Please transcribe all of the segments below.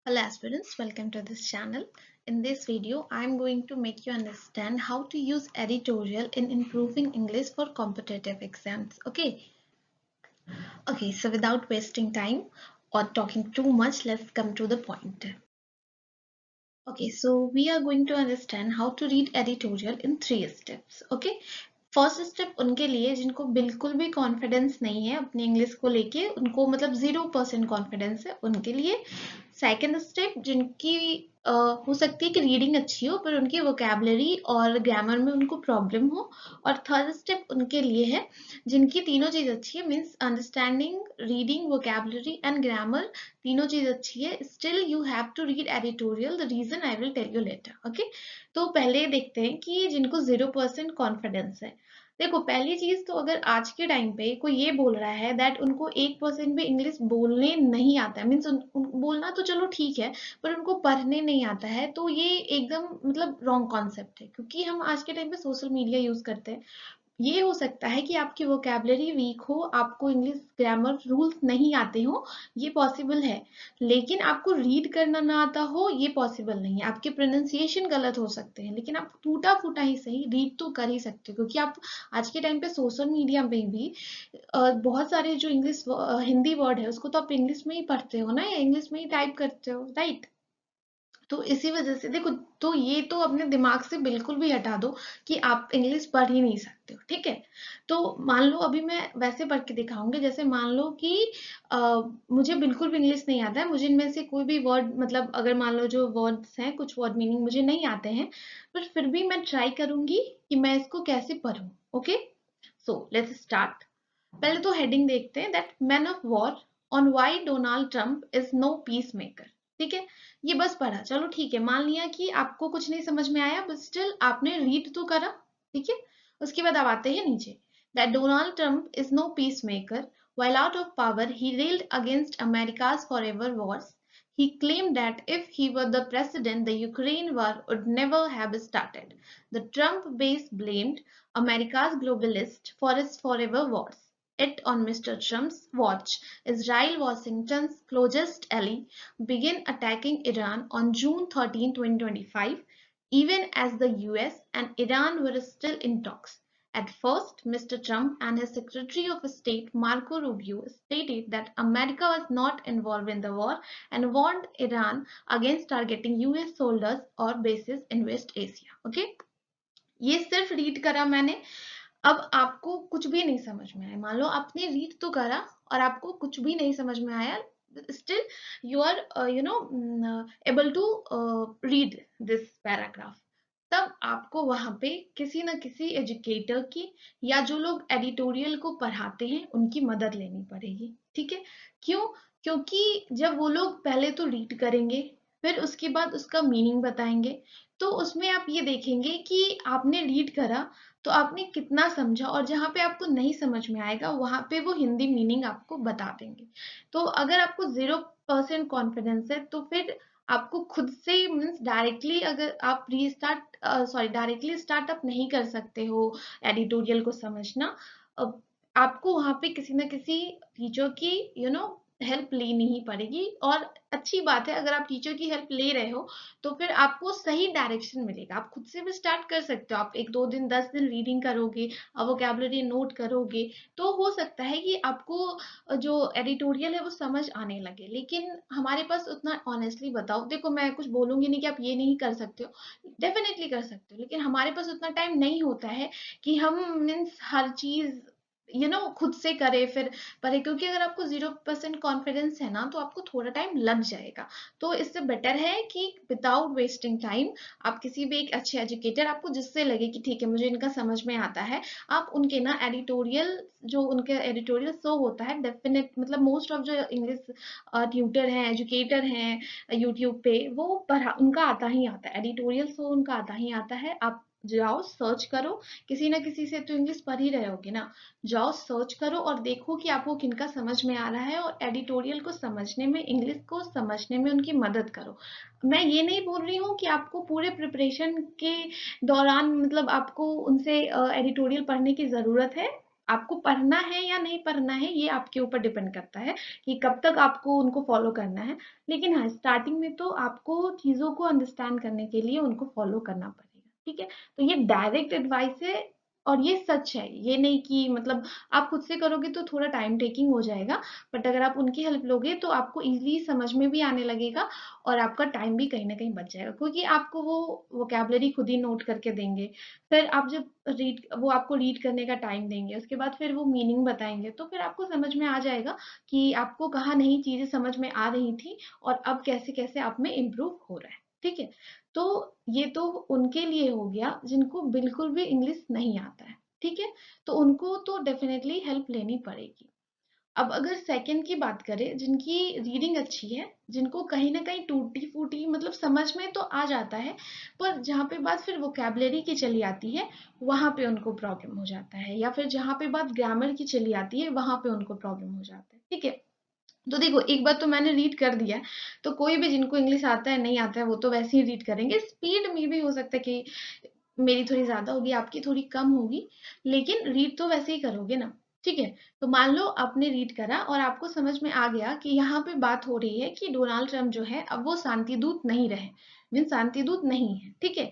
Hello aspirants, welcome to this channel. In this video, I am going to make you understand how to use editorial in improving English for competitive exams. Okay, so without wasting time or talking too much, let's come to the point. Okay, so we are going to understand how to read editorial in 3 steps. Okay, first step उनके लिए जिनको बिल्कुल भी confidence नहीं है अपनी English को लेके, उनको मतलब 0% कॉन्फिडेंस है उनके लिए। सेकंड स्टेप जिनकी हो सकती है कि रीडिंग अच्छी हो पर उनकी वोकैबुलरी और ग्रामर में उनको प्रॉब्लम हो। और थर्ड स्टेप उनके लिए है जिनकी तीनों चीज अच्छी है, means understanding, reading, vocabulary and grammar तीनों चीज अच्छी है, still you have to read editorial. The reason I will tell you later. Okay, तो पहले देखते हैं कि जिनको 0% कॉन्फिडेंस है। देखो, पहली चीज तो अगर आज के टाइम पे कोई ये बोल रहा है दैट उनको 1% भी इंग्लिश बोलने नहीं आता है, मीन्स बोलना तो चलो ठीक है पर उनको पढ़ने नहीं आता है, तो ये एकदम मतलब रॉन्ग कॉन्सेप्ट है। क्योंकि हम आज के टाइम पे सोशल मीडिया यूज करते हैं। ये हो सकता है कि आपकी वोकैबुलरी वीक हो, आपको इंग्लिश ग्रामर रूल्स नहीं आते हो, ये पॉसिबल है। लेकिन आपको रीड करना ना आता हो, ये पॉसिबल नहीं है। आपके प्रोनाउंसिएशन गलत हो सकते हैं लेकिन आप टूटा फूटा ही सही रीड तो कर ही सकते हो। क्योंकि आप आज के टाइम पे सोशल मीडिया में भी बहुत सारे जो इंग्लिश हिंदी वर्ड है उसको तो आप इंग्लिश में ही पढ़ते हो ना, या इंग्लिश में ही टाइप करते हो, राइट? तो इसी वजह से देखो, तो ये तो अपने दिमाग से बिल्कुल भी हटा दो कि आप इंग्लिश पढ़ ही नहीं सकते हो। ठीक है, तो मान लो अभी मैं वैसे पढ़ के दिखाऊंगी, जैसे मान लो कि अ, मुझे बिल्कुल भी इंग्लिश नहीं आता है, मुझे इनमें से कोई भी वर्ड, मतलब अगर मान लो जो वर्ड्स हैं कुछ वर्ड मीनिंग मुझे नहीं आते हैं, पर फिर भी मैं ट्राई करूंगी कि मैं इसको कैसे पढूं। Okay, so let's start. पहले तो हेडिंग देखते हैं, that man of war on why Donald Trump is no peace maker. ठीक है, ये बस पढ़ा, चलो ठीक है, मान लिया कि आपको कुछ नहीं समझ में आया बट स्टिल आपने रीड तो करा। ठीक है, उसके बाद अब आते हैं नीचे, that Donald Trump is no peace maker, while out of power he railed against America's forever wars. He claimed that if he were the president, the Ukraine war would never have started. The Trump base blamed America's globalists for its forever wars. Yet on Mr. Trump's watch, Israel, Washington's closest ally, began attacking Iran on June 13, 2025, even as the US and Iran were still in talks. At first, Mr. Trump and his Secretary of State Marco Rubio stated that America was not involved in the war and warned Iran against targeting US soldiers or bases in West Asia. Okay? ये सिर्फ read करा मैंने। अब आपको कुछ भी नहीं समझ में आया, मान लो आपने रीड तो करा और आपको कुछ भी नहीं समझ में आया, still you are able to read this paragraph, तब आपको वहां पे किसी न किसी एजुकेटर की या जो लोग एडिटोरियल को पढ़ाते हैं उनकी मदद लेनी पड़ेगी। ठीक है, क्यों? क्योंकि जब वो लोग पहले तो रीड करेंगे, फिर उसके बाद उसका मीनिंग बताएंगे, तो उसमें आप ये देखेंगे कि आपने रीड करा तो आपने कितना समझा, और जहाँ पे आपको नहीं समझ में आएगा वहां पे वो हिंदी मीनिंग आपको बता देंगे। तो अगर आपको 0% कॉन्फिडेंस है तो फिर आपको खुद से मीन्स डायरेक्टली अगर आप डायरेक्टली स्टार्टअप नहीं कर सकते हो एडिटोरियल को समझना। अब आपको वहां पे किसी न किसी टीचर की हेल्प लेनी ही पड़ेगी। और अच्छी बात है, अगर आप टीचर की हेल्प ले रहे हो तो फिर आपको सही डायरेक्शन मिलेगा। आप खुद से भी स्टार्ट कर सकते हो, आप 1-2 दिन 10 दिन रीडिंग करोगे, वोकैबुलरी नोट करोगे, तो हो सकता है कि आपको जो एडिटोरियल है वो समझ आने लगे। लेकिन हमारे पास उतना, ऑनेस्टली बताओ, देखो मैं कुछ बोलूंगी नहीं कि आप ये नहीं कर सकते हो, डेफिनेटली कर सकते हो, लेकिन हमारे पास उतना टाइम नहीं होता है कि हम मीन्स हर चीज खुद से करे फिर पढ़े। क्योंकि अगर आपको 0% कॉन्फिडेंस है ना तो आपको थोड़ा टाइम लग जाएगा। तो इससे बेटर है कि विदाउट वेस्टिंग टाइम आप किसी भी एक अच्छे एजुकेटर, आपको जिससे लगे कि ठीक है मुझे इनका समझ में आता है, आप उनके ना एडिटोरियल, जो उनके एडिटोरियल शो होता है डेफिनेट, मतलब मोस्ट ऑफ जो इंग्लिश ट्यूटर हैं, एजुकेटर हैं यूट्यूब पे, वो पढ़ा उनका आता ही आता है, एडिटोरियल शो उनका आता ही आता है। आप जाओ सर्च करो, किसी ना किसी से तो इंग्लिश पढ़ ही रहे होगे ना, जाओ सर्च करो और देखो कि आपको किनका समझ में आ रहा है, और एडिटोरियल को समझने में, इंग्लिश को समझने में उनकी मदद करो। मैं ये नहीं बोल रही हूँ कि आपको पूरे प्रिपरेशन के दौरान मतलब आपको उनसे एडिटोरियल पढ़ने की जरूरत है, आपको पढ़ना है या नहीं पढ़ना है ये आपके ऊपर डिपेंड करता है कि कब तक आपको उनको फॉलो करना है। लेकिन हाँ, स्टार्टिंग में तो आपको चीज़ों को अंडरस्टैंड करने के लिए उनको फॉलो करना पड़ेगा, ठीक है? तो ये डायरेक्ट एडवाइस है और ये सच है, ये नहीं कि मतलब आप खुद से करोगे तो थोड़ा टाइम टेकिंग हो जाएगा, बट अगर आप उनकी हेल्प लोगे तो आपको ईज़िली समझ में भी आने लगेगा और आपका टाइम भी कहीं न कहीं बच जाएगा, क्योंकि आपको वो वोकैब्युलरी खुद ही नोट करके देंगे। फिर आप जब वो आपको रीड करने का टाइम देंगे, उसके बाद फिर वो मीनिंग बताएँगे, तो फिर आपको समझ में आ जाएगा कि आपको कहाँ नहीं चीज़ें समझ में आ रही थी और अब कैसे-कैसे आप में इम्प्रूव हो रहा है, ठीक है? तो ये तो उनके लिए हो गया जिनको बिल्कुल भी इंग्लिश नहीं आता है, ठीक है? तो उनको तो डेफ़िनेटली हेल्प लेनी पड़ेगी। अब अगर सेकंड की बात करें जिनकी रीडिंग अच्छी है, जिनको कहीं न कहीं टूटी-फूटी मतलब समझ में तो आ जाता है, पर जहाँ पे बात फिर वोकैब्युलरी की चली आती है, वहाँ पे उनको प्रॉब्लम हो जाता है या फिर जहाँ पे बात ग्रामर की चली आती है, वहाँ पे उनको प्रॉब्लम हो जाता है, ठीक है? तो देखो एक बार तो मैंने रीड कर दिया है, तो कोई भी जिनको इंग्लिश आता है, नहीं आता है, वो तो वैसे ही रीड करेंगे। स्पीड में भी हो सकता है कि मेरी थोड़ी ज़्यादा होगी, आपकी थोड़ी कम होगी, लेकिन रीड तो वैसे ही करोगे ना, ठीक है? तो मान लो आपने रीड करा और आपको समझ में आ गया कि यहाँ पे बात हो रही है कि डोनाल्ड ट्रम्प जो है अब वो शांति दूत नहीं रहे, मीन्स शांति दूत नहीं है, ठीक है?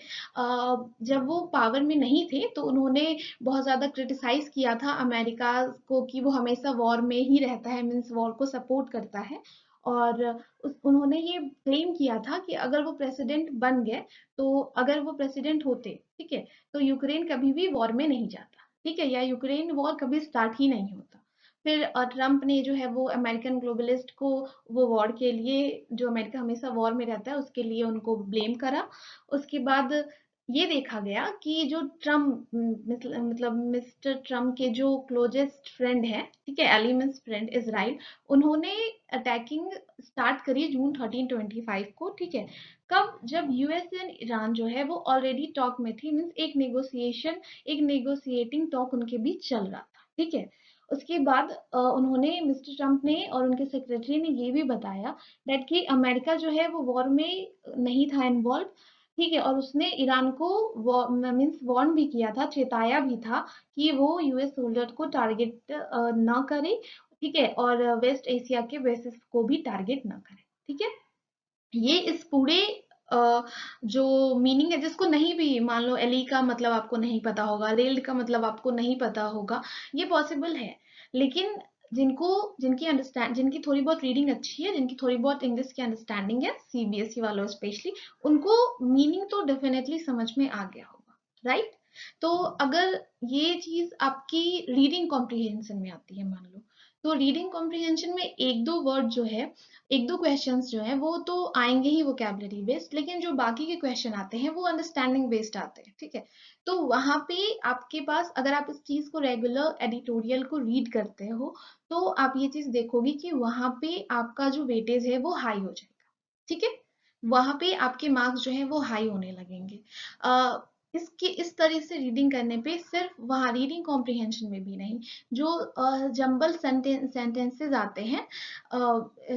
जब वो पावर में नहीं थे तो उन्होंने बहुत ज़्यादा क्रिटिसाइज़ किया था अमेरिका को कि वो हमेशा वॉर में ही रहता है, मीन्स वॉर को सपोर्ट करता है और उन्होंने ये क्लेम किया था कि अगर वो प्रेसिडेंट बन गए तो अगर वो प्रेसिडेंट होते, ठीक है, तो यूक्रेन कभी भी वॉर में नहीं जाता, ठीक है, या यूक्रेन वॉर कभी स्टार्ट ही नहीं होता। फिर ट्रम्प ने जो है वो अमेरिकन ग्लोबलिस्ट को वो वॉर के लिए, जो अमेरिका हमेशा वॉर में रहता है उसके लिए उनको ब्लेम करा। उसके बाद ये देखा गया कि जो ट्रम्प मतलब मिस्टर ट्रम्प के जो क्लोजेस्ट फ्रेंड है, ठीक है, एलिमेंट्स फ्रेंड इजराइल, उन्होंने अटैकिंग स्टार्ट करी जून 1325 को, ठीक है। कब? जब यूएस एंड ईरान जो है वो ऑलरेडी टॉक में थी, मीन्स एक नेगोशिएटिंग टॉक उनके बीच चल रहा था, ठीक है। उसके बाद उन्होंने, मिस्टर ट्रम्प ने और उनके सेक्रेटरी ने ये भी बताया दैट कि अमेरिका जो है वो वॉर में नहीं था इन्वॉल्व, ठीक है, और उसने ईरान को मीन्स वार्न भी किया था, चेताया भी था कि वो यूएस सोल्जर को टारगेट ना करे, ठीक है, और वेस्ट एशिया के बेसिस को भी टारगेट ना करे, ठीक है। ये इस पूरे जो मीनिंग है, जिसको नहीं भी, मान लो एली का मतलब आपको नहीं पता होगा, रेल्ड का मतलब आपको नहीं पता होगा, ये पॉसिबल है। लेकिन जिनको जिनकी थोड़ी बहुत रीडिंग अच्छी है, जिनकी थोड़ी बहुत इंग्लिश की अंडरस्टैंडिंग है, सीबीएसई वालों स्पेशली, उनको मीनिंग तो डेफिनेटली समझ में आ गया होगा, राइट? तो अगर ये चीज आपकी रीडिंग कॉम्प्रिहेंशन में आती है, मान लो, तो रीडिंग कॉम्प्रिहेंशन में एक दो वर्ड जो है, एक दो क्वेश्चंस जो हैं वो तो आएंगे ही वोकैबुलरी बेस्ड, लेकिन जो बाकी के क्वेश्चन आते हैं वो अंडरस्टैंडिंग बेस्ड आते हैं, ठीक है। तो वहां पे आपके पास, अगर आप इस चीज को रेगुलर एडिटोरियल को रीड करते हो, तो आप ये चीज देखोगे कि वहां पे आपका जो वेटेज है वो हाई हो जाएगा, ठीक है। वहां पे आपके मार्क्स जो है वो हाई होने लगेंगे। इसके इस तरह से रीडिंग करने पे सिर्फ वहाँ रीडिंग कॉम्प्रिहेंशन में भी नहीं, जो जंबल सेंटेंसेस आते हैं,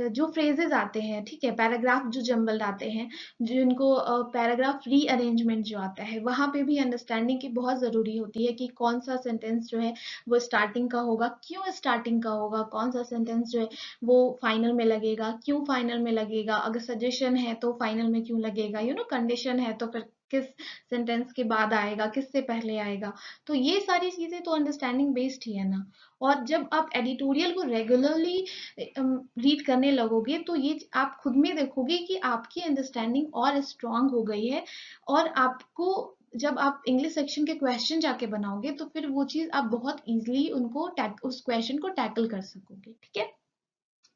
जो फ्रेजेस आते हैं, ठीक है, पैराग्राफ जो जंबल्ड आते हैं, जिनको पैराग्राफ रीअरेंजमेंट जो आता है, वहां पे भी अंडरस्टैंडिंग की बहुत जरूरी होती है कि कौन सा सेंटेंस जो है वो स्टार्टिंग का होगा, क्यों स्टार्टिंग का होगा, कौन सा सेंटेंस जो है वो फाइनल में लगेगा, क्यों फाइनल में लगेगा, अगर सजेशन है तो फाइनल में क्यों लगेगा, कंडीशन है तो फिर किस सेंटेंस के बाद आएगा, किससे पहले आएगा। तो ये सारी चीजें तो अंडरस्टैंडिंग बेस्ड ही है ना। और जब आप एडिटोरियल को रेगुलरली रीड करने लगोगे तो ये आप खुद में देखोगे कि आपकी अंडरस्टैंडिंग और स्ट्रांग हो गई है, और आपको जब आप इंग्लिश सेक्शन के क्वेश्चन जाके बनाओगे तो फिर वो चीज आप बहुत इजीली उस क्वेश्चन को टैकल कर सकोगे, ठीक है।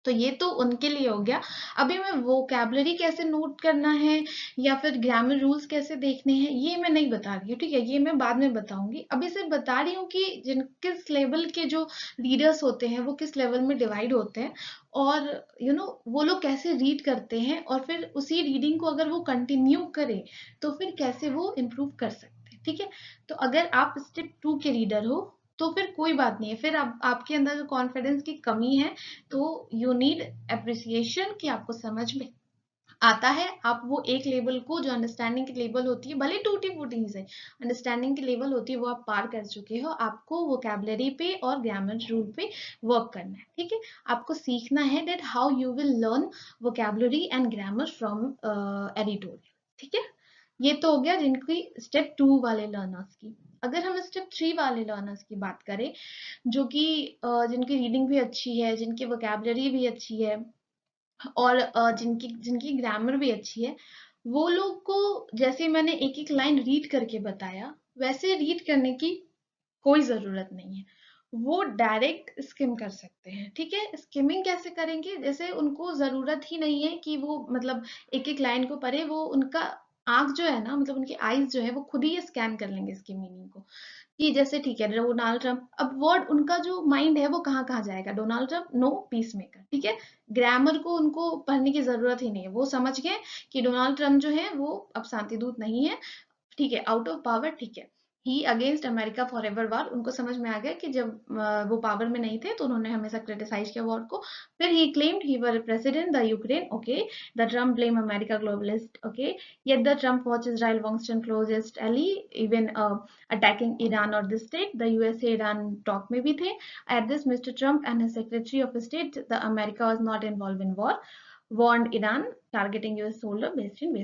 तो ये तो उनके लिए हो गया। अभी मैं वोकैबुलरी कैसे नोट करना है या फिर ग्रामर रूल्स कैसे देखने हैं ये मैं नहीं बता रही हूँ, ठीक है, ये मैं बाद में बताऊंगी। अभी सिर्फ बता रही हूँ कि किस लेवल के जो रीडर्स होते हैं वो किस लेवल में डिवाइड होते हैं, और वो लोग कैसे रीड करते हैं, और फिर उसी रीडिंग को अगर वो कंटिन्यू करें तो फिर कैसे वो इम्प्रूव कर सकते हैं, ठीक है। तो अगर आप स्टेप 2 के रीडर हो तो फिर कोई बात नहीं है, फिर आपके अंदर जो कॉन्फिडेंस की कमी है, तो यू नीड अप्रिसिएशन कि आपको समझ में आता है, आप वो एक लेवल को, जो अंडरस्टैंडिंग की लेवल होती है, भले टूटी फूटी से अंडरस्टैंडिंग की लेवल होती है, वो आप पार कर चुके हो। आपको वोकैबुलरी पे और ग्रामर रूल पे वर्क करना है, ठीक है। आपको सीखना है that how you will learn vocabulary and grammar from editorial, ठीक है। ये तो हो गया जिनकी स्टेप 2 वाले लर्नर्स की। अगर हम स्टेप 3 वाले लर्नर्स की बात करें, जो कि जिनकी रीडिंग भी अच्छी है, जिनकी वोकैबुलरी भी अच्छी है, और जिनकी जिनकी ग्रामर भी अच्छी है, वो लोग को जैसे मैंने एक एक लाइन रीड करके बताया, वैसे रीड करने की कोई जरूरत नहीं है। वो डायरेक्ट स्किम कर सकते हैं, ठीक है। स्किमिंग कैसे करेंगे, जैसे उनको जरूरत ही नहीं है कि वो मतलब एक एक लाइन को पढ़े, वो उनका आंख जो है ना, मतलब उनकी आईज जो है, वो खुद ही स्कैन कर लेंगे इसकी मीनिंग को। कि जैसे ठीक है, डोनाल्ड ट्रंप, अब वर्ड उनका जो माइंड है वो कहाँ कहाँ जाएगा, Donald Trump no peace maker, ठीक है। ग्रामर को उनको पढ़ने की जरूरत ही नहीं है, वो समझ गए कि डोनाल्ड ट्रंप जो है वो अब शांति दूत नहीं है, ठीक है, आउट ऑफ पावर, ठीक है। ही अगेंस्ट अमेरिका फॉर एवर वार, उनको समझ में आ गया कि जब वो पावर में नहीं थे तो उन्होंने हमेशा क्रिटिसाइज किया वॉर को। फिर he claimed he were president the Ukraine, okay, the Trump blame America globalist, okay, yet the Trump watch Israel Washington closest ally, even attacking Iran or the state, the USA Iran talk में भी थे। At this, Mr. Trump and his Secretary of State, the America was not involved in war, warned Iran targeting US soldier based in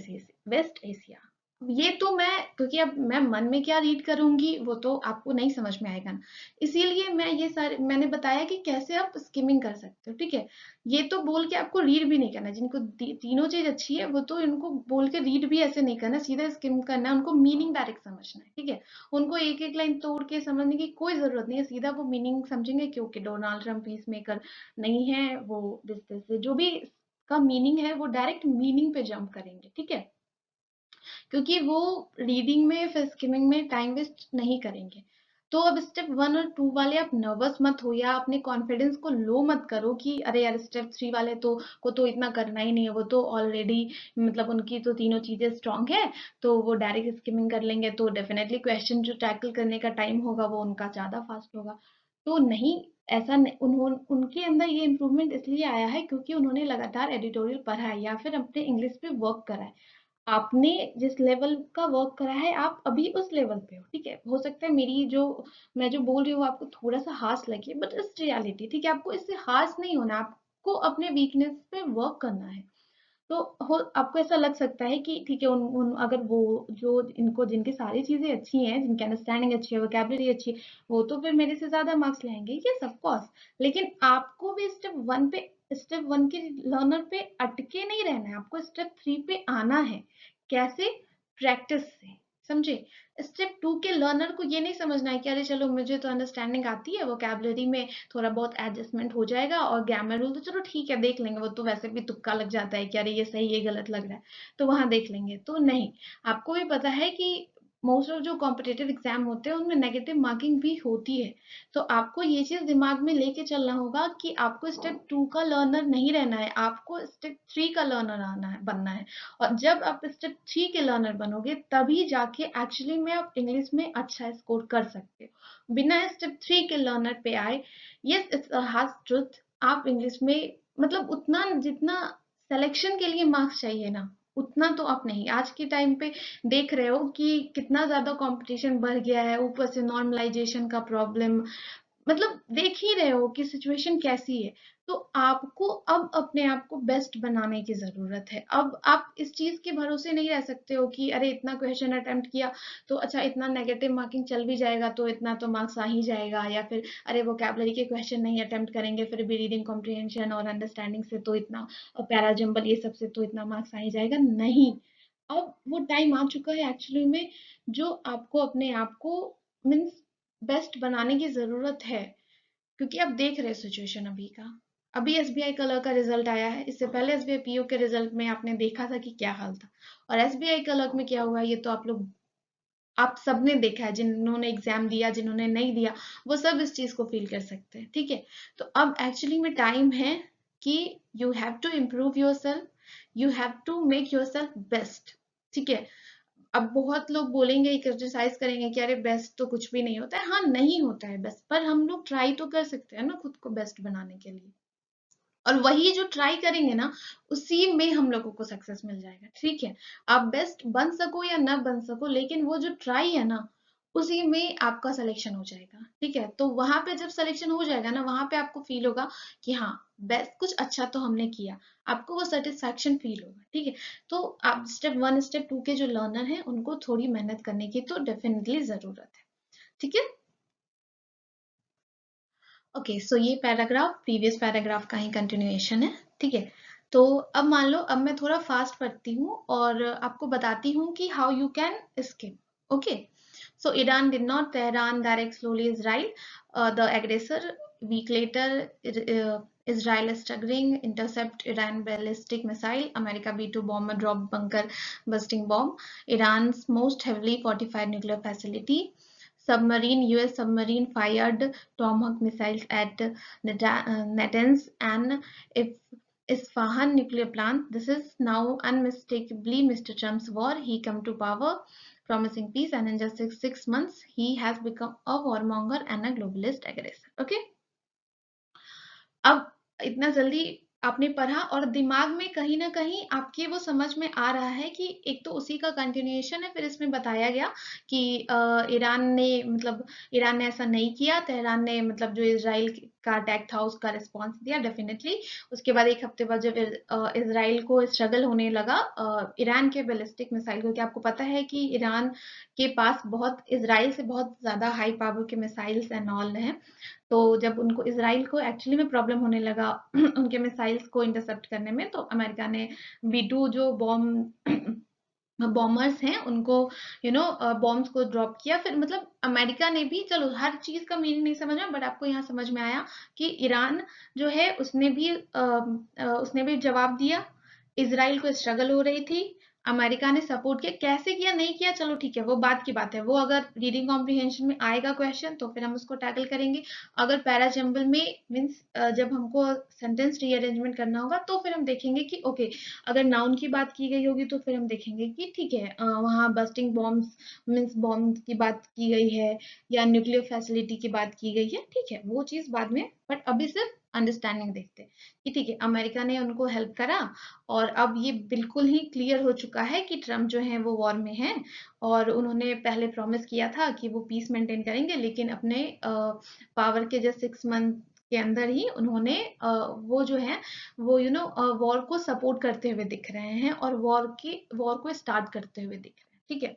West Asia। ये तो मैं, क्योंकि अब मैं मन में क्या रीड करूंगी वो तो आपको नहीं समझ में आएगा ना, इसीलिए मैं ये सारे मैंने बताया कि कैसे आप स्किमिंग कर सकते हो, ठीक है। ये तो बोल के आपको रीड भी नहीं करना, जिनको तीनों चीज अच्छी है वो तो इनको बोल के रीड भी ऐसे नहीं करना, सीधा स्किम करना है, उनको मीनिंग डायरेक्ट समझना है, ठीक है। उनको एक एक लाइन तोड़ के समझने की कोई जरूरत नहीं है, सीधा वो मीनिंग समझेंगे, क्योंकि डोनाल्ड ट्रम्प पीस मेकर नहीं है, वो दिस जो भी का मीनिंग है वो डायरेक्ट मीनिंग पे जंप करेंगे, ठीक है। क्योंकि वो रीडिंग में फिर स्किमिंग में टाइम वेस्ट नहीं करेंगे। तो अब स्टेप 1 और 2 वाले आप नर्वस मत हो, या अपने कॉन्फिडेंस को लो मत करो कि अरे यार स्टेप 3 वाले तो को तो इतना करना ही नहीं है, वो तो ऑलरेडी मतलब उनकी तो तीनों चीजें स्ट्रांग है, तो वो डायरेक्ट स्किमिंग कर लेंगे, तो डेफिनेटली क्वेश्चन जो टैकल करने का टाइम होगा वो उनका ज्यादा फास्ट होगा। तो नहीं, ऐसा नहीं, उनके अंदर ये इम्प्रूवमेंट इसलिए आया है क्योंकि उन्होंने लगातार एडिटोरियल पढ़ा है या फिर अपने इंग्लिश पे वर्क करा है। आपने जिस लेवल का वर्क करा है आप अभी उस लेवल पे हो, ठीक है। हो सकता है मेरी जो मैं जो बोल रही हूँ आपको थोड़ा सा हार्श लगे, बट इट्स रियलिटी, ठीक है। आपको इससे हार्श नहीं होना, आपको अपने वीकनेस पे वर्क करना है। तो हो आपको ऐसा लग सकता है कि ठीक है, अगर वो जो इनको जिनकी सारी चीजें अच्छी हैं, जिनकी अंडरस्टैंडिंग अच्छी है, वोकैबुलरी अच्छी है, वो तो फिर मेरे से ज्यादा मार्क्स लाएंगे, ये ऑफ कोर्स। लेकिन आपको भी स्टेप वन के लर्नर पे अटके नहीं रहना है, आपको स्टेप 3 पे आना है। कैसे? प्रैक्टिस से, समझे। स्टेप 2 के लर्नर को ये नहीं समझना है कि अरे चलो मुझे तो अंडरस्टैंडिंग आती है, वोकैबुलरी में थोड़ा बहुत एडजस्टमेंट हो जाएगा, और ग्रामर रूल तो चलो ठीक है देख लेंगे, वो तो वैसे भी तुक्का लग जाता है कि अरे ये सही ये गलत लग रहा है, तो वहां देख लेंगे। तो नहीं, आपको भी पता है कि मोस्ट ऑफ जो कॉम्पिटेटिव एग्जाम होते हैं उनमें नेगेटिव मार्किंग भी होती है। तो आपको ये चीज दिमाग में लेके चलना होगा कि आपको स्टेप 2 का लर्नर नहीं रहना है, आपको स्टेप 3 का लर्नर आना है, बनना है। और जब आप स्टेप 3 के लर्नर बनोगे तभी जाके एक्चुअली में आप इंग्लिश में अच्छा स्कोर कर सकते हो। बिना स्टेप 3 के लर्नर पे आए, yes it's a harsh truth, आप इंग्लिश में मतलब उतना जितना सिलेक्शन के लिए मार्क्स चाहिए ना, उतना तो आप नहीं। आज के टाइम पे देख रहे हो कि कितना ज्यादा कंपटीशन बढ़ गया है, ऊपर से नॉर्मलाइजेशन का प्रॉब्लम, मतलब देख ही रहे हो कि सिचुएशन कैसी है। तो आपको अब अपने आप को बेस्ट बनाने की जरूरत है। अब आप इस चीज के भरोसे नहीं रह सकते हो कि अरे इतना क्वेश्चन अटेम्प्ट किया तो अच्छा इतना नेगेटिव मार्किंग चल भी जाएगा तो इतना तो मार्क्स आ ही जाएगा, या फिर अरे वोकैबुलरी के क्वेश्चन नहीं अटेम्प्ट करेंगे फिर भी रीडिंग कॉम्प्रिहेंशन और अंडरस्टैंडिंग से तो इतना, और पैरा जंबल ये सब से तो इतना मार्क्स आ ही जाएगा, नहीं। अब वो टाइम आ चुका है एक्चुअली में, जो आपको अपने आप को मीन्स बेस्ट बनाने की जरूरत है। क्योंकि आप देख रहे हैं सिचुएशन अभी का, अभी एसबीआई कलर का रिजल्ट आया है, इससे पहले एसबीआई पीओ के रिजल्ट में आपने देखा था कि क्या हाल था, और एसबीआई कलर में क्या हुआ ये तो आप सबने देखा है, जिन्होंने एग्जाम दिया जिन्होंने नहीं दिया वो सब इस चीज को फील कर सकते हैं, ठीक है। तो अब एक्चुअली में टाइम है कि you have to improve yourself, you have to make yourself best, ठीक है। अब बहुत लोग बोलेंगे, क्रिटिसाइज करेंगे कि अरे बेस्ट तो कुछ भी नहीं होता है, हाँ नहीं होता है बेस्ट, पर हम लोग ट्राई तो कर सकते हैं ना खुद को बेस्ट बनाने के लिए। और वही जो ट्राई करेंगे ना, उसी में हम लोगों को सक्सेस मिल जाएगा। ठीक है, आप बेस्ट बन सको या ना बन सको, लेकिन वो जो ट्राई है ना, उसी में आपका सिलेक्शन हो जाएगा। ठीक है, तो वहां पे जब सिलेक्शन हो जाएगा ना, वहां पे आपको फील होगा कि हाँ, बेस्ट कुछ अच्छा तो हमने किया, आपको वो सेटिस्फैक्शन फील होगा। ठीक है, तो आप स्टेप 1 स्टेप 2 के जो लर्नर हैं, उनको थोड़ी मेहनत करने की तो डेफिनेटली जरूरत है। ठीक है, ओके, सो ये पैराग्राफ प्रीवियस पैराग्राफ का ही कंटिन्यूएशन है। ठीक है, तो अब मान लो, अब मैं थोड़ा फास्ट पढ़ती हूँ और आपको बताती हूँ कि how you can skip. Okay, so Iran did not Tehran direct slowly Israel. The aggressor week later, Israel is struggling intercept Iran ballistic missile. America B-2 bomber dropped bunker busting bomb. Iran's most heavily fortified nuclear facility. Submarine US submarine fired Tomahawk missiles at Natanz and Isfahan nuclear plant. This is now unmistakably Mr. Trump's war. He come to power promising peace, and in just six months, he has become a warmonger and a globalist aggressor. Okay. अब इतना जल्दी आपने पढ़ा और दिमाग में कहीं ना कहीं आपके वो समझ में आ रहा है कि एक तो उसी का कंटिन्यूएशन है। फिर इसमें बताया गया कि ईरान ने मतलब ईरान ने ऐसा नहीं किया, तेहरान ने मतलब जो इजराइल का अटैक था उसका रिस्पांस दिया डेफिनेटली। उसके बाद एक हफ्ते बाद जब इजराइल को स्ट्रगल होने लगा ईरान के बैलिस्टिक मिसाइल, क्योंकि आपको पता है कि ईरान के पास बहुत इजराइल से बहुत ज्यादा हाई पावर के मिसाइल्स एंड ऑल हैं। तो जब उनको इजराइल को एक्चुअली में प्रॉब्लम होने लगा उनके मिसाइल्स को इंटरसेप्ट करने में, तो अमेरिका ने B-2 जो बॉम्बर्स हैं उनको बॉम्ब्स को ड्रॉप किया। फिर मतलब अमेरिका ने भी, चलो हर चीज का मीनिंग नहीं समझ में, बट आपको यहाँ समझ में आया कि ईरान जो है उसने भी जवाब दिया। इजराइल को स्ट्रगल हो रही थी, अमेरिका ने सपोर्ट किया। कैसे किया नहीं किया चलो ठीक है, वो बात की बात है, वो अगर रीडिंग कॉम्प्रिहेंशन में आएगा क्वेश्चन तो फिर हम उसको टैकल करेंगे। अगर पैराजम्बल में मीन्स जब हमको सेंटेंस रीअरेंजमेंट करना होगा तो फिर हम देखेंगे कि ओके, अगर नाउन की बात की गई होगी तो फिर हम देखेंगे कि ठीक है वहाँ बस्टिंग बॉम्ब्स मीन्स बॉम्ब की बात की गई है या न्यूक्लियर फैसिलिटी की बात की गई है। ठीक है, वो चीज बाद में, बट अभी सिर्फ अंडरस्टैंडिंग देखते हैं कि ठीक है, अमेरिका ने उनको हेल्प करा और अब ये बिल्कुल ही क्लियर हो चुका है कि ट्रम्प जो है वो वॉर में है। और उन्होंने पहले प्रॉमिस किया था कि वो पीस मेंटेन करेंगे, लेकिन अपने पावर के जस्ट 6 मंथ के अंदर ही उन्होंने वो जो है वो वॉर को सपोर्ट करते हुए दिख रहे हैं और वॉर को स्टार्ट करते हुए दिख रहे हैं। ठीक है,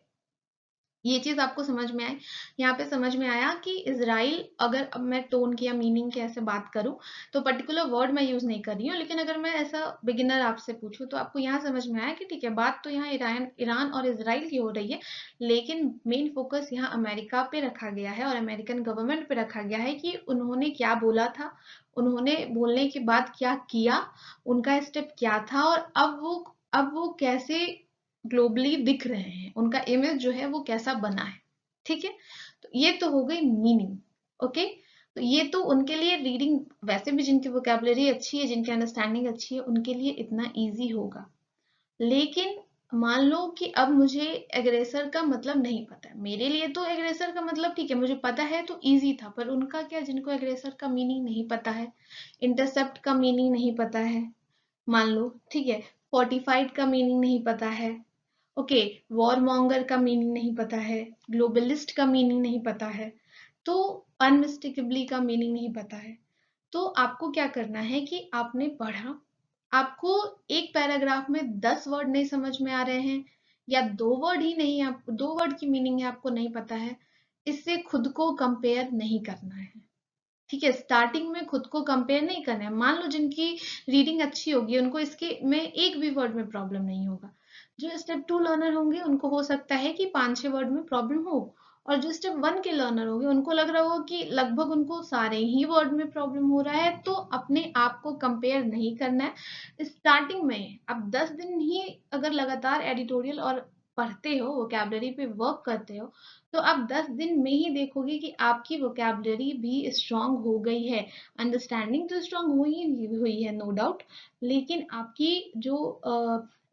ये चीज आपको समझ में आई। यहाँ पे समझ में आया कि इजराइल, अगर अब मैं टोन की या मीनिंग की ऐसे बात करूं तो पर्टिकुलर वर्ड मैं यूज नहीं कर रही हूँ, लेकिन अगर मैं ऐसा बिगिनर आपसे पूछूं तो आपको यहाँ समझ में आया कि ठीक है, बात तो यहाँ ईरान ईरान और इजराइल की हो रही है, लेकिन मेन फोकस यहाँ अमेरिका पे रखा गया है और अमेरिकन गवर्नमेंट पे रखा गया है कि उन्होंने क्या बोला था, उन्होंने बोलने के बाद क्या किया, उनका स्टेप क्या था, और अब वो कैसे ग्लोबली दिख रहे हैं, उनका इमेज जो है वो कैसा बना है। ठीक है, तो ये तो हो गई मीनिंग। ओके, तो ये तो उनके लिए रीडिंग, वैसे भी जिनकी वोकैबुलरी अच्छी है, जिनकी अंडरस्टैंडिंग अच्छी है, उनके लिए इतना इजी होगा। लेकिन मान लो कि अब मुझे एग्रेसर का मतलब नहीं पता है, मेरे लिए तो एग्रेसर का मतलब ठीक है मुझे पता है तो इजी था, पर उनका क्या, जिनको एग्रेसर का मीनिंग नहीं पता है, इंटरसेप्ट का मीनिंग नहीं पता है, मान लो ठीक है, फोर्टिफाइड का मीनिंग नहीं पता है, ओके, वॉर मॉन्गर का मीनिंग नहीं पता है, ग्लोबलिस्ट का मीनिंग नहीं पता है, तो अनमिस्टेकेबली का मीनिंग नहीं पता है, तो आपको क्या करना है कि आपने पढ़ा, आपको एक पैराग्राफ में 10 वर्ड नहीं समझ में आ रहे हैं या 2 वर्ड ही नहीं, आप 2 वर्ड की मीनिंग है आपको नहीं पता है, इससे खुद को कंपेयर नहीं करना है। ठीक है, स्टार्टिंग में खुद को कंपेयर नहीं करना है। मान लो जिनकी रीडिंग अच्छी होगी उनको इसके में एक भी वर्ड में प्रॉब्लम नहीं होगा, जो स्टेप 2 लर्नर होंगे उनको हो सकता है कि 5-6 वर्ड में प्रॉब्लम हो, और जो स्टेप 1 के लर्नर होंगे उनको लग रहा होगा कि लगभग उनको सारे ही वर्ड में प्रॉब्लम हो रहा है। तो अपने आप को कंपेयर नहीं करना है। स्टार्टिंग में आप 10 दिन ही अगर लगातार एडिटोरियल और पढ़ते हो, वोकैबुलरी पे वर्क करते हो, तो आप 10 दिन में ही देखोगे कि आपकी वोकैबुलरी भी स्ट्रांग हो गई है। अंडरस्टैंडिंग तो स्ट्रांग हुई हुई है नो डाउट, लेकिन आपकी जो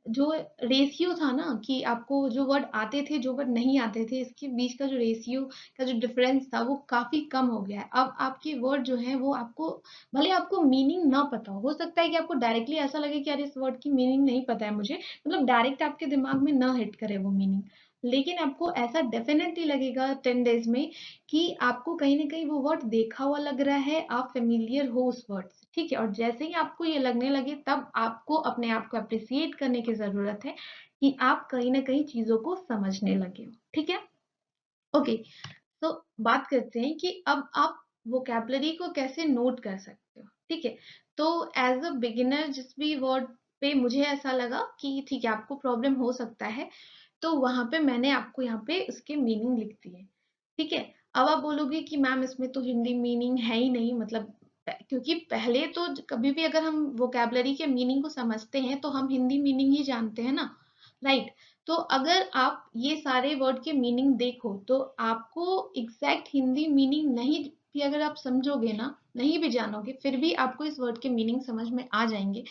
जो रेशियो था ना कि आपको जो वर्ड आते थे जो वर्ड नहीं आते थे, इसके बीच का जो रेशियो का जो डिफरेंस था वो काफी कम हो गया है। अब आपके वर्ड जो है वो आपको, भले आपको मीनिंग ना पता हो सकता है कि आपको डायरेक्टली ऐसा लगे कि यार इस वर्ड की मीनिंग नहीं पता है मुझे, मतलब डायरेक्ट आपके दिमाग में ना हिट करे वो मीनिंग, लेकिन आपको ऐसा डेफिनेटली लगेगा 10 डेज में कि आपको कहीं ना कहीं वो वर्ड देखा हुआ लग रहा है, आप फेमिलियर हो उस वर्ड से, ठीक है। और जैसे ही आपको ये लगने लगे तब आपको अपने आप को अप्रिसिएट करने की जरूरत है कि आप कहीं ना कहीं चीजों को समझने लगे हो, ठीक है। ओके, तो बात करते हैं कि अब आप वोकैबुलरी को कैसे नोट कर सकते हो, ठीक है। तो एज अ बिगिनर जिस भी वर्ड पे मुझे ऐसा लगा कि ठीक है आपको प्रॉब्लम हो सकता है, तो वहां पे मैंने आपको यहाँ पे उसके मीनिंग लिख दिए, ठीक है। अब आप बोलोगे कि मैम इसमें तो हिंदी मीनिंग है ही नहीं, मतलब क्योंकि पहले तो कभी भी अगर हम वोकैबुलरी के मीनिंग को समझते हैं तो हम हिंदी मीनिंग ही जानते हैं ना, राइट। तो अगर आप ये सारे वर्ड के मीनिंग देखो तो आपको एग्जैक्ट हिंदी मीनिंग नहीं भी अगर आप समझोगे ना, नहीं भी जानोगे, फिर भी आपको इस वर्ड के मीनिंग समझ में आ जाएंगे।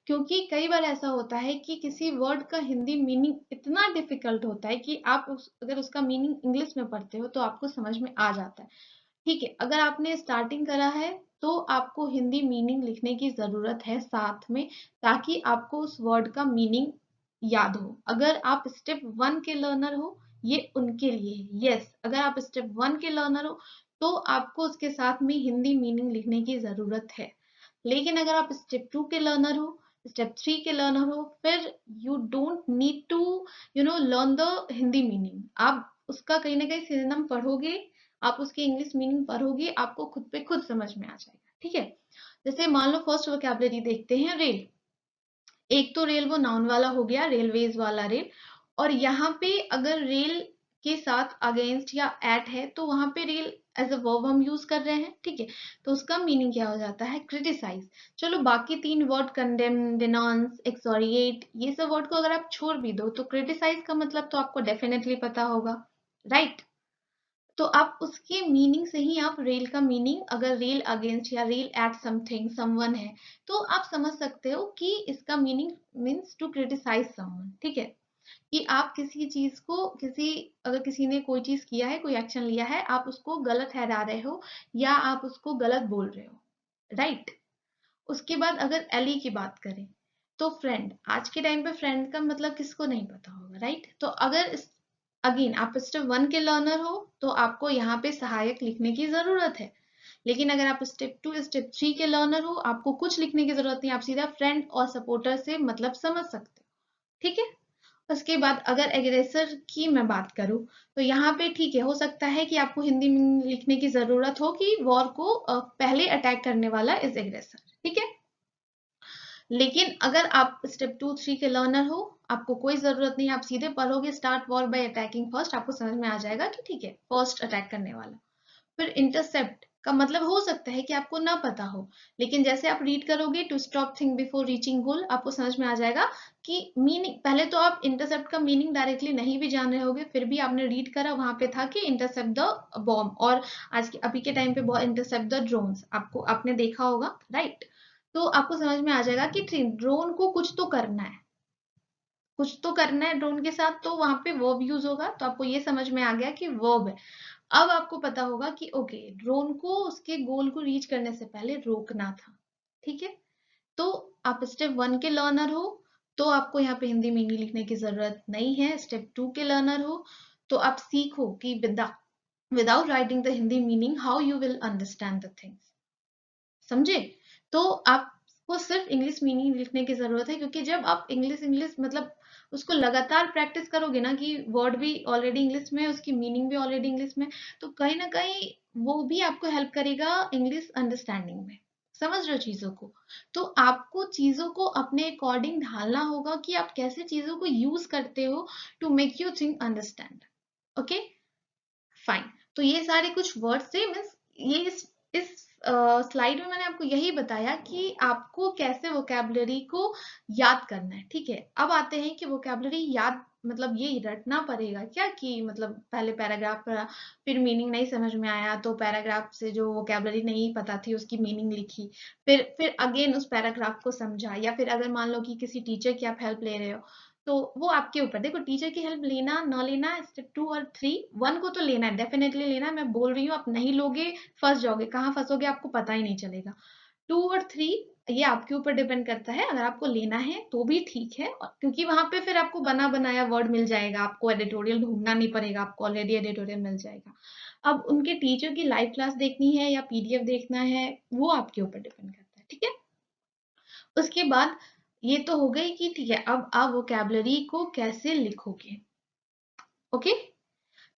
क्योंकि कई बार ऐसा होता है कि किसी वर्ड का हिंदी मीनिंग इतना डिफिकल्ट होता है कि आप अगर उसका मीनिंग इंग्लिश में पढ़ते हो तो आपको समझ में आ जाता है, ठीक है। अगर आपने स्टार्टिंग करा है तो आपको हिंदी मीनिंग लिखने की जरूरत है साथ में, ताकि आपको उस वर्ड का मीनिंग याद हो। अगर आप स्टेप 1 के लर्नर हो, ये उनके लिए है, यस। अगर आप स्टेप 1 के लर्नर हो तो आपको उसके साथ में हिंदी मीनिंग लिखने की जरूरत है। लेकिन अगर आप स्टेप 2 के लर्नर हो, स्टेप 3 के लर्नर हो, फिर you don't need to learn the Hindi meaning. आप उसका कहीं ना कहीं सिनोनिम पढ़ोगे, आप उसकी इंग्लिश मीनिंग पढ़ोगे, आपको खुद पे खुद समझ में आ जाएगा, ठीक है। जैसे मान लो फर्स्ट वोकैबुलरी देखते हैं, रेल। एक तो रेल वो नाउन वाला हो गया, रेलवेज वाला रेल। और यहाँ पे अगर रेल के साथ अगेंस्ट या एट है तो वहां पे रेल एज अ वर्ब हम यूज कर रहे हैं, ठीक है। तो उसका मीनिंग क्या हो जाता है, क्रिटिसाइज। चलो बाकी 3 वर्ड, कंडेम, डिनॉन्स, एक्सोरिएट, ये सब वर्ड को अगर आप छोड़ भी दो तो क्रिटिसाइज का मतलब तो आपको डेफिनेटली पता होगा, राइट। तो आप उसके मीनिंग से ही आप रेल का मीनिंग, अगर रेल अगेंस्ट या रेल एट समथिंग समवन है तो आप समझ सकते हो कि इसका meaning means to criticise someone, ठीक है। कि आप किसी चीज को, किसी अगर किसी ने कोई चीज किया है, कोई एक्शन लिया है, आप उसको गलत ठहरा रहे हो या आप उसको गलत बोल रहे हो, राइट। उसके बाद अगर एली की बात करें तो फ्रेंड, आज के टाइम पे फ्रेंड का मतलब किसको नहीं पता होगा, राइट। तो अगर अगेन आप स्टेप 1 के लर्नर हो तो आपको यहाँ पे सहायक लिखने की जरूरत है। लेकिन अगर आप स्टेप 2 स्टेप 3 के लर्नर हो, आपको कुछ लिखने की जरूरत नहीं, आप सीधा फ्रेंड और सपोर्टर से मतलब समझ सकते हो, ठीक है। उसके बाद अगर एग्रेसर की मैं बात करूं तो यहाँ पे ठीक है, हो सकता है कि आपको हिंदी में लिखने की जरूरत हो कि वॉर को पहले अटैक करने वाला इज एग्रेसर, ठीक है। लेकिन अगर आप स्टेप 2 3 के लर्नर हो, आपको कोई जरूरत नहीं, आप सीधे पढ़ोगे start war bye attacking first, आपको समझ में आ जाएगा कि ठीक है फर्स्ट अटैक करने वाला। फिर इंटरसेप्ट का मतलब हो सकता है कि आपको ना पता हो, लेकिन जैसे आप रीड करोगे to stop thing before reaching goal, आपको समझ में आ जाएगा कि मीनिंग, पहले तो आप इंटरसेप्ट का मीनिंग डायरेक्टली नहीं भी जान रहे होगे, फिर भी आपने रीड करा, वहां पे था कि इंटरसेप्ट द बॉम्ब, और आज के अभी के टाइम पे बहुत इंटरसेप्ट द ड्रोन्स, आपको आपने देखा होगा, राइट। तो आपको समझ में आ जाएगा कि ड्रोन को कुछ तो करना है, कुछ तो करना है ड्रोन के साथ, तो वहां पे वर्ब यूज होगा, तो आपको ये समझ में आ गया कि वर्ब है। अब आपको पता होगा कि ओके, ड्रोन को उसके गोल को रीच करने से पहले रोकना था, ठीक है। तो आप स्टेप 1 के लर्नर हो तो आपको यहाँ पे हिंदी मीनिंग लिखने की जरूरत नहीं है। स्टेप 2 के लर्नर हो तो आप सीखो कि without writing the Hindi meaning how you will understand the things, समझे। तो आपको सिर्फ इंग्लिश मीनिंग लिखने की जरूरत है, क्योंकि जब आप इंग्लिश इंग्लिश मतलब उसको लगातार प्रैक्टिस करोगे ना कि वर्ड भी ऑलरेडी इंग्लिश में, उसकी मीनिंग भी ऑलरेडी इंग्लिश में, तो कहीं ना कहीं वो भी आपको हेल्प करेगा इंग्लिश अंडरस्टैंडिंग में, समझ रहे हो चीजों को। तो आपको चीजों को अपने अकॉर्डिंग ढालना होगा कि आप कैसे चीजों को यूज करते हो to make you think understand, okay fine. तो ये सारे कुछ वर्ड्स थे, मीन्स ये इस स्लाइड में मैंने आपको यही बताया कि आपको कैसे वोकैबुलरी को याद करना है, ठीक है। अब आते हैं कि वोकैबुलरी याद मतलब ये रटना पड़ेगा क्या कि मतलब पहले पैराग्राफ पढ़ा, फिर मीनिंग नहीं समझ में आया तो पैराग्राफ से जो वोकैबुलरी नहीं पता थी उसकी मीनिंग लिखी, फिर अगेन उस पैराग्राफ को समझा, या फिर अगर मान लो कि किसी टीचर की आप हेल्प ले रहे हो तो वो आपके ऊपर, देखो टीचर की हेल्प लेना ना लेना, स्टेप 2 और 3, 1 को तो लेना है, डेफिनेटली लेना है, मैं बोल रही हूँ, आप नहीं लोगे फंस जाओगे, कहाँ फंसोगे आपको पता ही नहीं चलेगा। 2 और 3 ये आपके ऊपर डिपेंड करता है, अगर आपको लेना है तो भी ठीक है, और क्योंकि वहां पे फिर आपको बना बनाया वर्ड मिल जाएगा, आपको एडिटोरियल ढूंढना नहीं पड़ेगा, आपको ऑलरेडी एडिटोरियल मिल जाएगा। अब उनके टीचर की लाइव क्लास देखनी है या पीडीएफ देखना है, वो आपके ऊपर डिपेंड करता है, ठीक है। उसके बाद ये तो हो गई कि ठीक है, अब आप वोकैबुलरी को कैसे लिखोगे, ओके।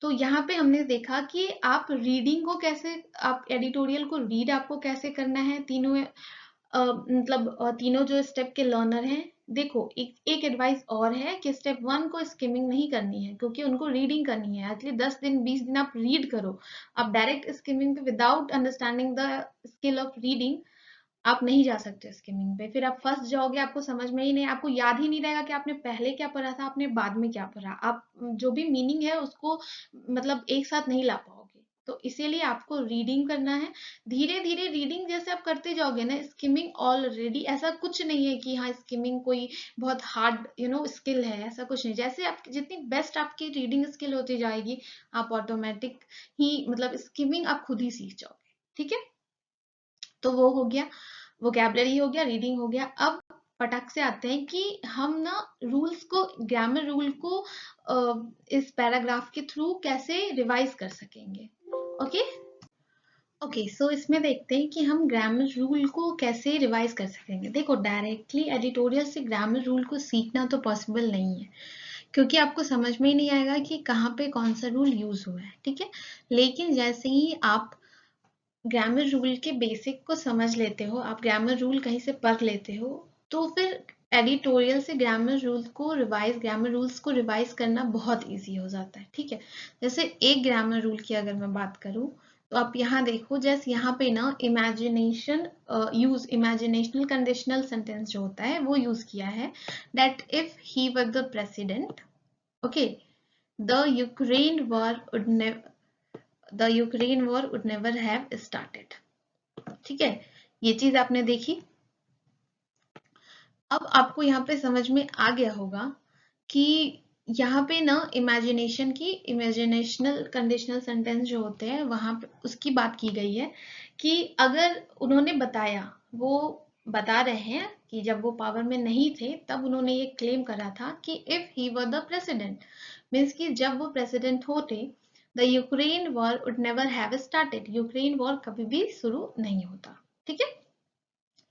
तो यहाँ पे हमने देखा कि आप रीडिंग को कैसे, आप एडिटोरियल को रीड आपको कैसे करना है, तीनों मतलब तीनों जो स्टेप के लर्नर हैं, देखो एक एडवाइस और है कि स्टेप 1 को स्किमिंग नहीं करनी है, क्योंकि उनको रीडिंग करनी है, एटलीस्ट 10 दिन 20 दिन आप रीड करो। आप डायरेक्ट स्किमिंग पे without understanding the skill of reading आप नहीं जा सकते स्किमिंग पे, फिर आप फंस जाओगे, आपको समझ में ही नहीं, आपको याद ही नहीं रहेगा कि आपने पहले क्या पढ़ा था, आपने बाद में क्या पढ़ा, आप जो भी मीनिंग है उसको मतलब एक साथ नहीं ला पाओगे। तो इसीलिए आपको रीडिंग करना है, धीरे धीरे रीडिंग जैसे आप करते जाओगे ना, स्किमिंग ऑलरेडी ऐसा कुछ नहीं है कि हाँ स्किमिंग कोई बहुत हार्ड स्किल है, ऐसा कुछ नहीं, जैसे आप जितनी बेस्ट आपकी रीडिंग स्किल होती जाएगी, आप ऑटोमेटिक ही मतलब स्किमिंग आप खुद ही सीख जाओगे, ठीक है। तो वो हो गया, वोकैबुलरी हो गया, रीडिंग हो गया। अब फटाक से आते हैं कि हम ना रूल्स को, ग्रामर रूल को इस पैराग्राफ के थ्रू कैसे रिवाइज कर सकेंगे, ओके। ओके, सो इसमें देखते हैं कि हम ग्रामर रूल को कैसे रिवाइज कर सकेंगे। देखो डायरेक्टली एडिटोरियल से ग्रामर रूल को सीखना तो पॉसिबल नहीं है, क्योंकि आपको समझ में ही नहीं आएगा कि कहाँ पे कौन सा रूल यूज हुआ है, ठीक है। लेकिन जैसे ही आप ग्रामर रूल के बेसिक को समझ लेते हो, आप ग्रामर रूल कहीं से पढ़ लेते हो, तो फिर एडिटोरियल से ग्रामर रूल्स को रिवाइज करना बहुत इजी हो जाता है, ठीक है। जैसे एक ग्रामर रूल की अगर मैं बात करूं, तो आप यहाँ देखो, जैसे यहाँ पे ना इमेजिनेशनल कंडीशनल सेंटेंस जो होता है वो यूज किया है, that if he were the president, okay, the Ukraine war would never have started, ठीक है। ये चीज आपने देखी। अब आपको यहाँ पे समझ में आ गया होगा कि यहाँ पे ना इमेजिनेशनल कंडीशनल सेंटेंस जो होते हैं वहां पे उसकी बात की गई है कि अगर उन्होंने बताया, वो बता रहे हैं कि जब वो पावर में नहीं थे तब उन्होंने ये क्लेम करा था कि if he were the president, means कि जब वो प्रेसिडेंट होते, the Ukraine war would never have started, Ukraine war कभी भी शुरू नहीं होता, ठीक है।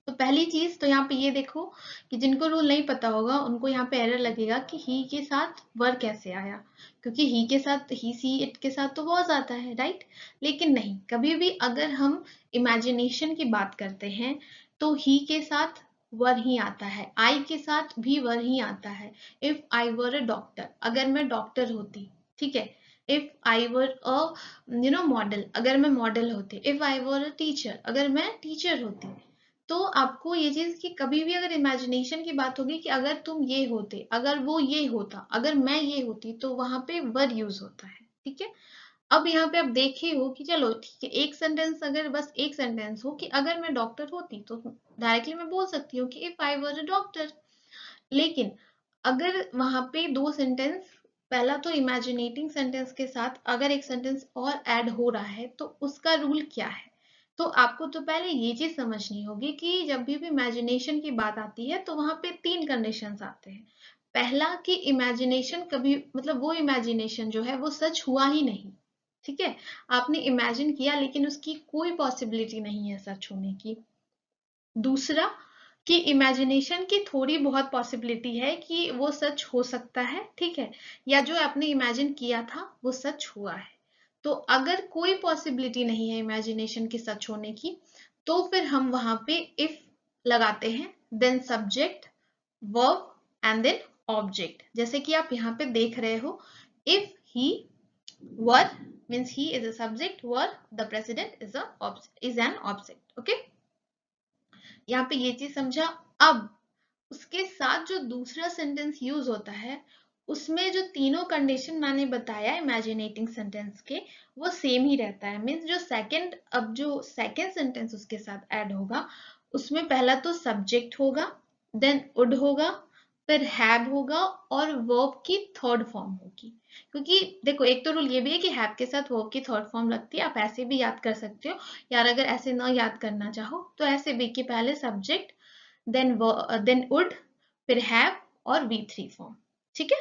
तो पहली चीज तो यहाँ पे ये देखो कि जिनको रूल नहीं पता होगा उनको यहाँ पे एरर लगेगा कि ही के साथ वर कैसे आया, क्योंकि ही के साथ ही सी इट के साथ तो वॉज आता है, राइट। लेकिन नहीं, कभी भी अगर हम इमेजिनेशन की बात करते हैं तो ही के साथ वर ही आता है, आई के साथ भी वर ही आता है। If I were a doctor, अगर मैं डॉक्टर होती, ठीक है। If I were a model, अगर मैं मॉडल होती। If I were a teacher, अगर मैं टीचर होती। तो आपको ये चीज कि कभी भी अगर इमेजिनेशन की बात होगी कि अगर तुम ये होते, अगर वो ये होता, अगर मैं ये होती, तो वहां पे वर यूज होता है, ठीक है। अब यहाँ पे आप देखे हो कि चलो ठीक है, एक सेंटेंस, अगर बस एक सेंटेंस हो कि अगर मैं डॉक्टर होती, तो डायरेक्टली मैं बोल सकती हूँ कि if I were a doctor. लेकिन अगर वहां पे दो सेंटेंस, पहला तो इमेजिनेटिंग सेंटेंस के साथ अगर एक सेंटेंस और ऐड हो रहा है तो उसका रूल क्या है, तो आपको तो पहले ये चीज समझनी होगी कि जब भी इमेजिनेशन की बात आती है तो वहां पे तीन कंडीशंस आते हैं। पहला कि इमेजिनेशन कभी मतलब वो इमेजिनेशन जो है वो सच हुआ ही नहीं, ठीक है। आपने इमेजिन किया लेकिन उसकी कोई पॉसिबिलिटी नहीं है सच होने की। दूसरा कि इमेजिनेशन की थोड़ी बहुत पॉसिबिलिटी है कि वो सच हो सकता है, ठीक है, या जो आपने इमेजिन किया था वो सच हुआ है। तो अगर कोई पॉसिबिलिटी नहीं है इमेजिनेशन की सच होने की, तो फिर हम वहां पे इफ लगाते हैं, then subject, verb and then object. जैसे कि आप यहाँ पे देख रहे हो, if he were means he is a subject, were the president is an object. Okay, यहाँ पे ये चीज समझा। अब उसके साथ जो दूसरा सेंटेंस यूज होता है उसमें जो तीनों कंडीशन मैंने बताया इमेजिनेटिंग सेंटेंस के वो सेम ही रहता है। मीन्स जो सेकंड, अब जो सेकंड सेंटेंस उसके साथ ऐड होगा उसमें पहला तो सब्जेक्ट होगा, देन वुड होगा, फिर हैव होगा और वर्ब की थर्ड फॉर्म होगी। क्योंकि देखो एक तो रूल ये भी है कि हैव के साथ वर्ब की थर्ड फॉर्म लगती है, आप ऐसे भी याद कर सकते हो, यार अगर ऐसे ना याद करना चाहो तो ऐसे भी कि पहले सब्जेक्ट देन वुड फिर हैव और V3 फॉर्म। ठीक है,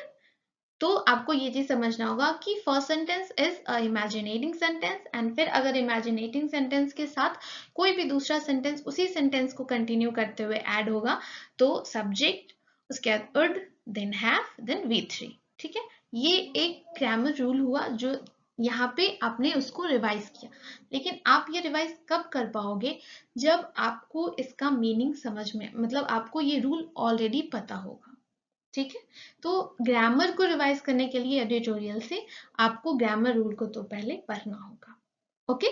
तो आपको ये चीज समझना होगा कि first sentence is a imaginating sentence and फिर अगर इमेजिनेटिंग सेंटेंस के साथ कोई भी दूसरा सेंटेंस उसी सेंटेंस को कंटिन्यू करते हुए ऐड होगा तो सब्जेक्ट, उसके बाद would, then have, then V3। ठीक है, ये एक ग्रामर रूल हुआ जो यहाँ पे आपने उसको रिवाइज किया। लेकिन आप ये रिवाइज कब कर पाओगे जब आपको इसका मीनिंग समझ में, मतलब आपको ये रूल ऑलरेडी पता होगा। ठीक है, तो ग्रामर को रिवाइज करने के लिए एडिटोरियल से आपको ग्रामर रूल को तो पहले पढ़ना होगा। ओके,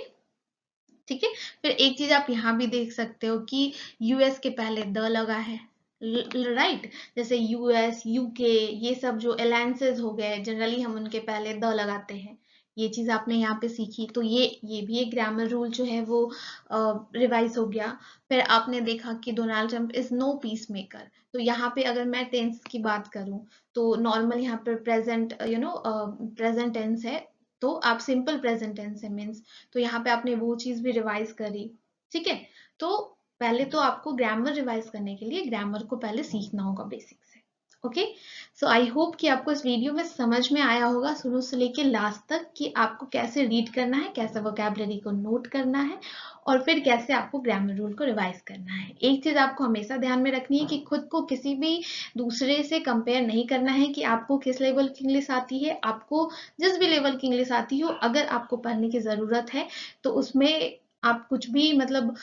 ठीक है। फिर एक चीज आप यहाँ भी देख सकते हो कि यूएस के पहले द लगा है, राइट। जैसे यूएस, यूके, ये सब जो अलायंसेस हो गए जनरली हम उनके पहले द लगाते हैं। ये चीज आपने यहाँ पे सीखी, तो ये भी एक ग्रामर रूल जो है वो रिवाइज हो गया। फिर आपने देखा कि Donald Trump is no peace maker, तो यहाँ पे अगर मैं टेंस की बात करूं तो नॉर्मल यहाँ पे प्रेजेंट प्रेजेंट टेंस है, तो आप सिंपल प्रेजेंट टेंस है मीन्स, तो यहाँ पे आपने वो चीज भी रिवाइज करी। ठीक है, तो पहले तो आपको ग्रामर रिवाइज करने के लिए ग्रामर को पहले सीखना होगा बेसिक से। ओके, सो आई होप कि आपको इस वीडियो में समझ में आया होगा शुरू से लेके लास्ट तक कि आपको कैसे रीड करना है, कैसे वोकैबुलरी को नोट करना है और फिर कैसे आपको ग्रामर रूल को रिवाइज करना है। एक चीज आपको हमेशा ध्यान में रखनी है कि खुद को किसी भी दूसरे से कंपेयर नहीं करना है कि आपको किस लेवल की इंग्लिश आती है। आपको जिस भी लेवल की इंग्लिश आती हो, अगर आपको पढ़ने की जरूरत है तो उसमें आप कुछ भी मतलब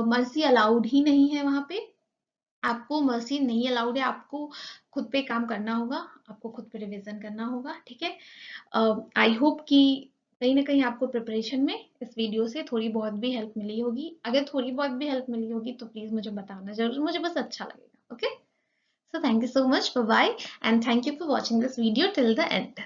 मर्जी अलाउड ही नहीं है। वहां पे आपको मर्सी नहीं अलाउड है, आपको खुद पे काम करना होगा, आपको खुद पे रिवीजन करना होगा। ठीक है, आई होप कि कहीं ना कहीं आपको प्रिपरेशन में इस वीडियो से थोड़ी बहुत भी हेल्प मिली होगी। अगर थोड़ी बहुत भी हेल्प मिली होगी तो प्लीज मुझे बताना जरूर, मुझे बस अच्छा लगेगा। Okay, so thank you so much, bye bye, and thank you for watching this video till the end.